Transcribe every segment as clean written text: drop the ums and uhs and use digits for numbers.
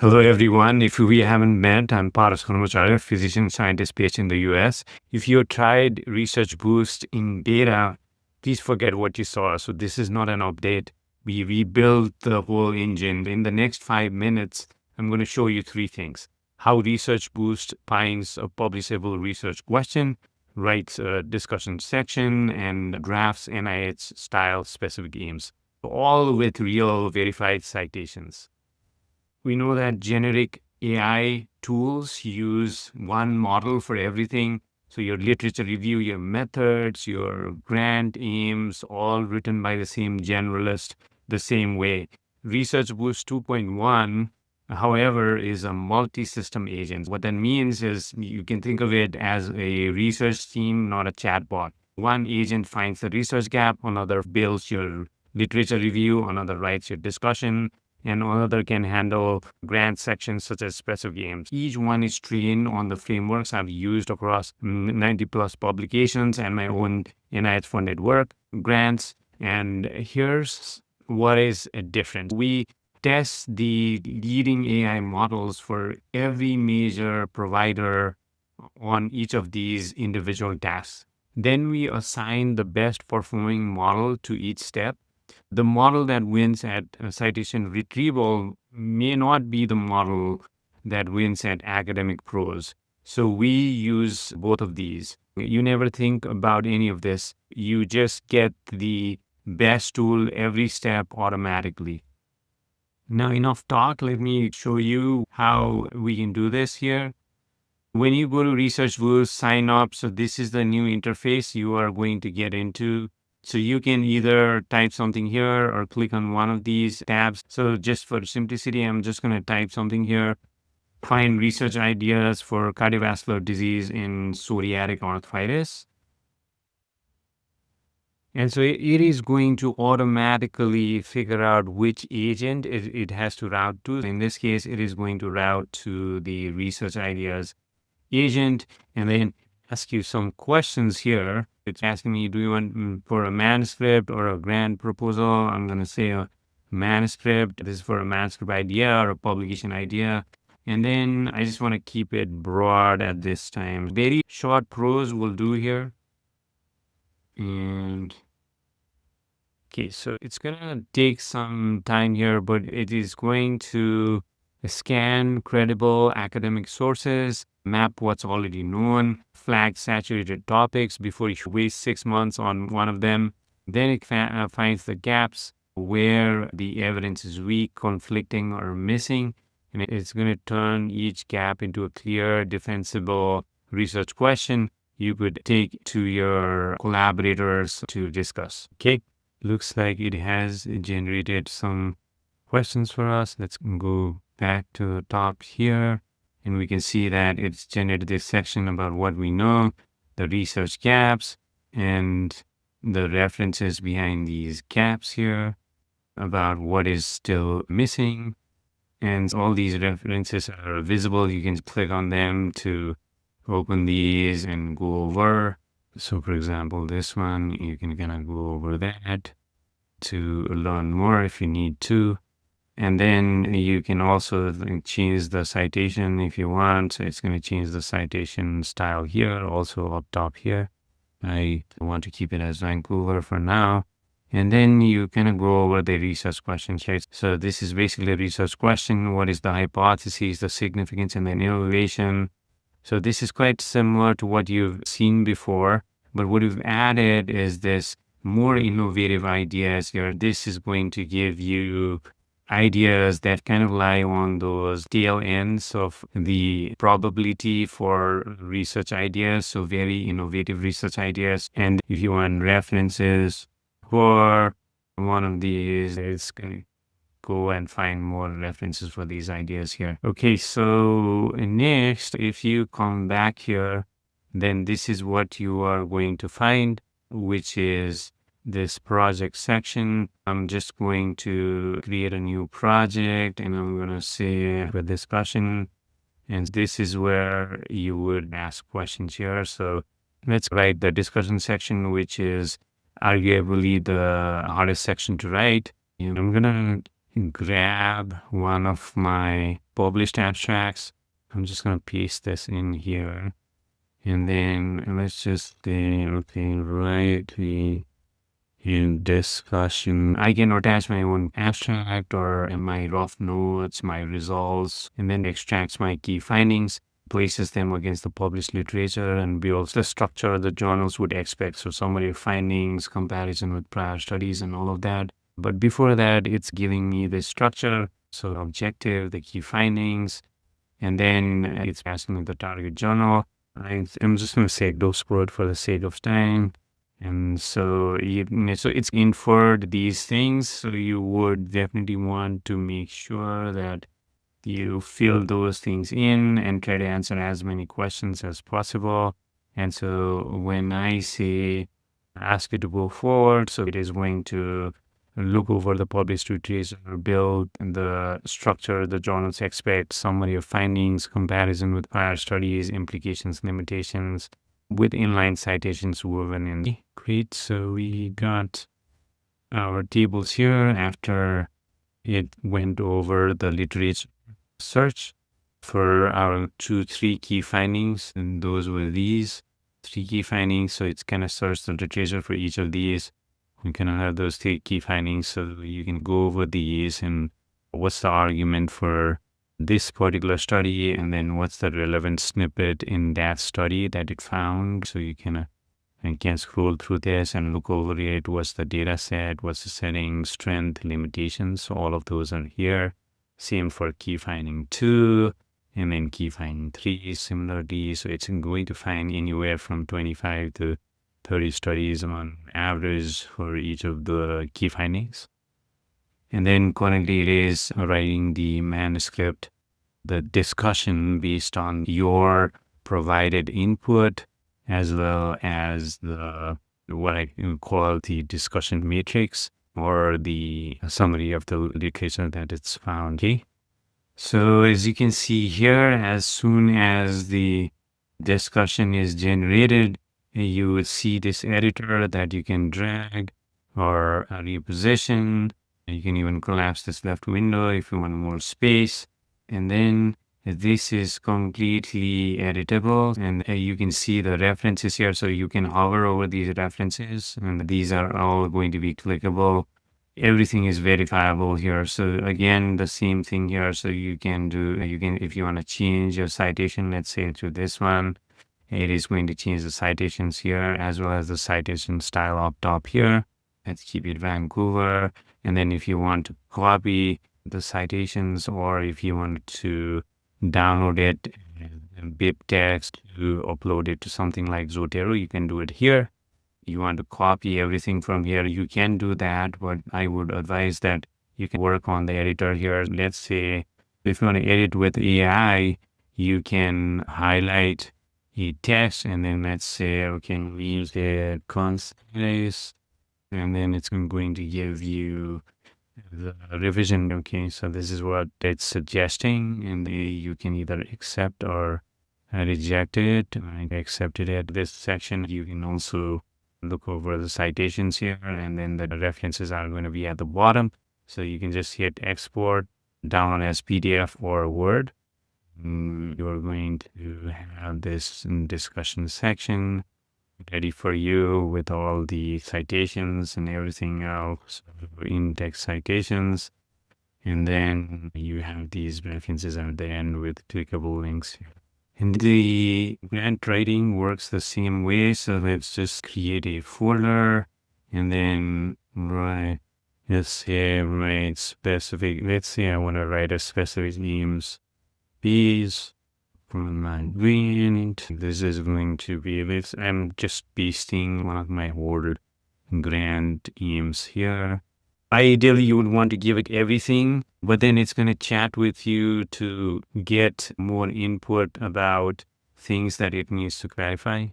Hello, everyone. If we haven't met, I'm Paras Khanamacharya, physician scientist based in the US. If you tried Research Boost in data, please forget what you saw. So this is not an update. We rebuilt the whole engine. In the next 5 minutes, I'm going to show you three things. How Research Boost finds a publishable research question, writes a discussion section, and drafts NIH-style specific aims, all with real verified citations. We know that generic AI tools use one model for everything. So your literature review, your methods, your grant aims, all written by the same generalist the same way. Research Boost 2.1, however, is a multi-system agent. What that means is you can think of it as a research team, not a chatbot. One agent finds the research gap, another builds your literature review, another writes your discussion, and another can handle grant sections such as specific games. Each one is trained on the frameworks I've used across 90 plus publications and my own NIH funded work, grants. And here's what is different. We test the leading AI models for every major provider on each of these individual tasks. Then we assign the best performing model to each step. The model that wins at citation retrieval may not be the model that wins at academic prose. So we use both of these. You never think about any of this. You just get the best tool every step automatically. Now, enough talk. Let me show you how we can do this here. When you go to Research Boost, sign up. So this is the new interface you are going to get into. So you can either type something here or click on one of these tabs. So just for simplicity, I'm just going to type something here. Find research ideas for cardiovascular disease in psoriatic arthritis. And so it is going to automatically figure out which agent it has to route to. In this case, it is going to route to the research ideas agent and then ask you some questions here. It's asking me, do you want for a manuscript or a grant proposal? I'm going to say a manuscript. This is for a manuscript idea or a publication idea. And then I just want to keep it broad at this time. Very short prose will do here. And okay, so it's going to take some time here, but it is going to scan credible academic sources, map what's already known, flag saturated topics before you waste 6 months on one of them. Then it finds the gaps where the evidence is weak, conflicting, or missing. And it's going to turn each gap into a clear, defensible research question you could take to your collaborators to discuss. Okay, looks like it has generated some questions for us. Let's go back to the top here, and we can see that it's generated this section about what we know, the research gaps, and the references behind these gaps here about what is still missing. And all these references are visible. You can click on them to open these and go over. So for example, this one, you can kind of go over that to learn more if you need to. And then you can also change the citation if you want. So it's going to change the citation style here, also up top here. I want to keep it as Vancouver for now. And then you kind of go over the research question here. So this is basically a research question. What is the hypothesis, the significance, and the innovation? So this is quite similar to what you've seen before, but what we've added is this more innovative ideas here. This is going to give you ideas that kind of lie on those tail ends of the probability for research ideas. So very innovative research ideas. And if you want references for one of these, it's going to go and find more references for these ideas here. Okay, so next, if you come back here, then this is what you are going to find, which is this project section. I'm just going to create a new project and I'm going to say for discussion. And this is where you would ask questions here. So let's write the discussion section, which is arguably the hardest section to write. And I'm going to grab one of my published abstracts. I'm just going to paste this in here. And then let's just say, okay, write the in discussion. I can attach my own abstract or my rough notes, my results, and then extracts my key findings, places them against the published literature, and builds the structure the journals would expect. So summary of findings, comparison with prior studies, and all of that. But before that, it's giving me the structure, so objective, the key findings, and then it's asking me the target journal. I'm just going to say dose word for the sake of time. And so, so it's inferred these things. So you would definitely want to make sure that you fill those things in and try to answer as many questions as possible. And so when I say ask it to go forward, so it is going to look over the published literature, build the structure the journals expect, summary of findings, comparison with prior studies, implications, limitations, with inline citations woven in. Great. So we got our tables here after it went over the literature search for our 3 key findings, and those were these 3 key findings. So it's kind of searched the literature for each of these. We kind of have those 3 key findings, so you can go over these and what's the argument for this particular study, and then what's the relevant snippet in that study that it found. So you can scroll through this and look over it. What's the data set? What's the setting, strength, limitations? So all of those are here. Same for key finding 2, and then key finding 3 similarly. So it's going to find anywhere from 25 to 30 studies on average for each of the key findings. And then currently it is writing the manuscript, the discussion based on your provided input, as well as the what I call the discussion matrix or the summary of the literature that it's found. Okay. So as you can see here, as soon as the discussion is generated, you will see this editor that you can drag or reposition. You can even collapse this left window if you want more space. And then this is completely editable, and you can see the references here. So you can hover over these references, and these are all going to be clickable. Everything is verifiable here. So again, the same thing here. So you can if you want to change your citation, let's say to this one, it is going to change the citations here as well as the citation style up top here. Let's keep it Vancouver. And then if you want to copy the citations, or if you want to download it in BibTeX to upload it to something like Zotero, you can do it here. You want to copy everything from here, you can do that, but I would advise that you can work on the editor here. Let's say if you want to edit with AI, you can highlight a text, and then let's say, okay, we use the concise, and then it's going to give you the revision. Okay, so this is what it's suggesting, and you can either accept or reject it. I accepted it. This section, you can also look over the citations here, and then the references are going to be at the bottom. So you can just hit export, download as PDF or Word. You're going to have this discussion section ready for you with all the citations and everything else, in-text citations. And then you have these references at the end with clickable links here. And the grant writing works the same way. So let's just create a folder, and then let's say write specific, let's say I want to write a specific names piece from my grant. This is going to be this. I'm just pasting one of my ordered grant aims here. Ideally, you would want to give it everything, but then it's going to chat with you to get more input about things that it needs to clarify.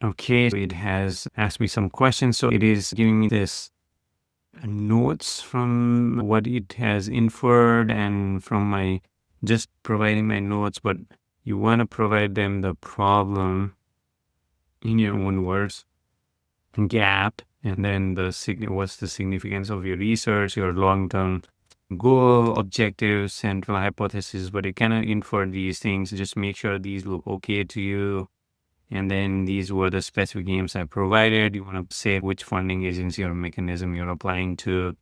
Okay, it has asked me some questions. So it is giving me this notes from what it has inferred and from my just providing my notes, but you want to provide them the problem in your own words. Gap. And then what's the significance of your research, your long-term goal, objective, central hypothesis, but you cannot infer these things. Just make sure these look okay to you. And then these were the specific aims I provided. You want to say which funding agency or mechanism you're applying to.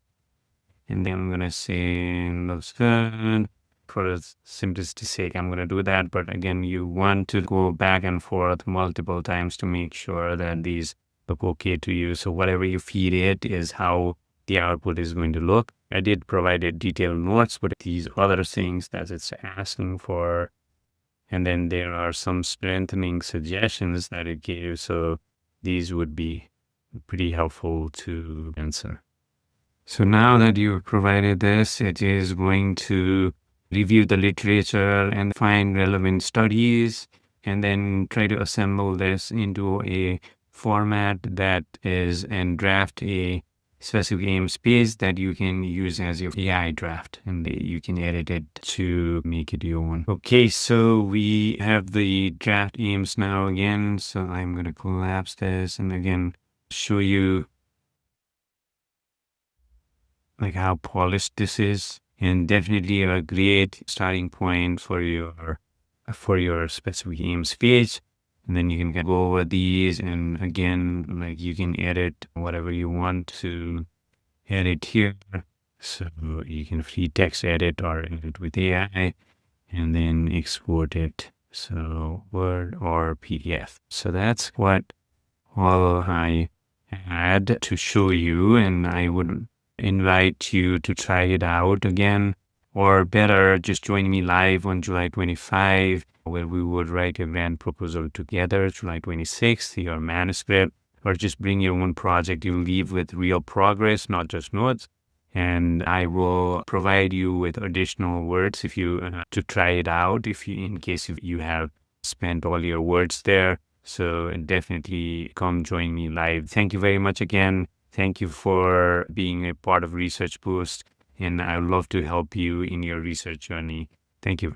And then I'm going to say looks good. For the simplicity's sake, I'm going to do that. But again, you want to go back and forth multiple times to make sure that these look okay to you. So whatever you feed it is how the output is going to look. I did provide it detailed notes, but these other things that it's asking for. And then there are some strengthening suggestions that it gave. So these would be pretty helpful to answer. So now that you've provided this, it is going to review the literature and find relevant studies, and then try to assemble this into a format that is and draft a specific aims page that you can use as your AI draft, and you can edit it to make it your own. Okay, so we have the draft aims now again. So I'm going to collapse this and again show you like how polished this is, and definitely a great starting point for your specific aims page. And then you can go over these, and again, like you can edit whatever you want to edit here. So you can free text edit or edit with AI, and then export it. So Word or PDF. So that's what all I had to show you, and I would invite you to try it out again, or better, just join me live on July 25, where we would write a grant proposal together. July 26th, your manuscript, or just bring your own project. You'll leave with real progress, not just notes. And I will provide you with additional words if you to try it out, in case you have spent all your words there. So definitely come join me live. Thank you very much again. Thank you for being a part of Research Boost, and I would love to help you in your research journey. Thank you.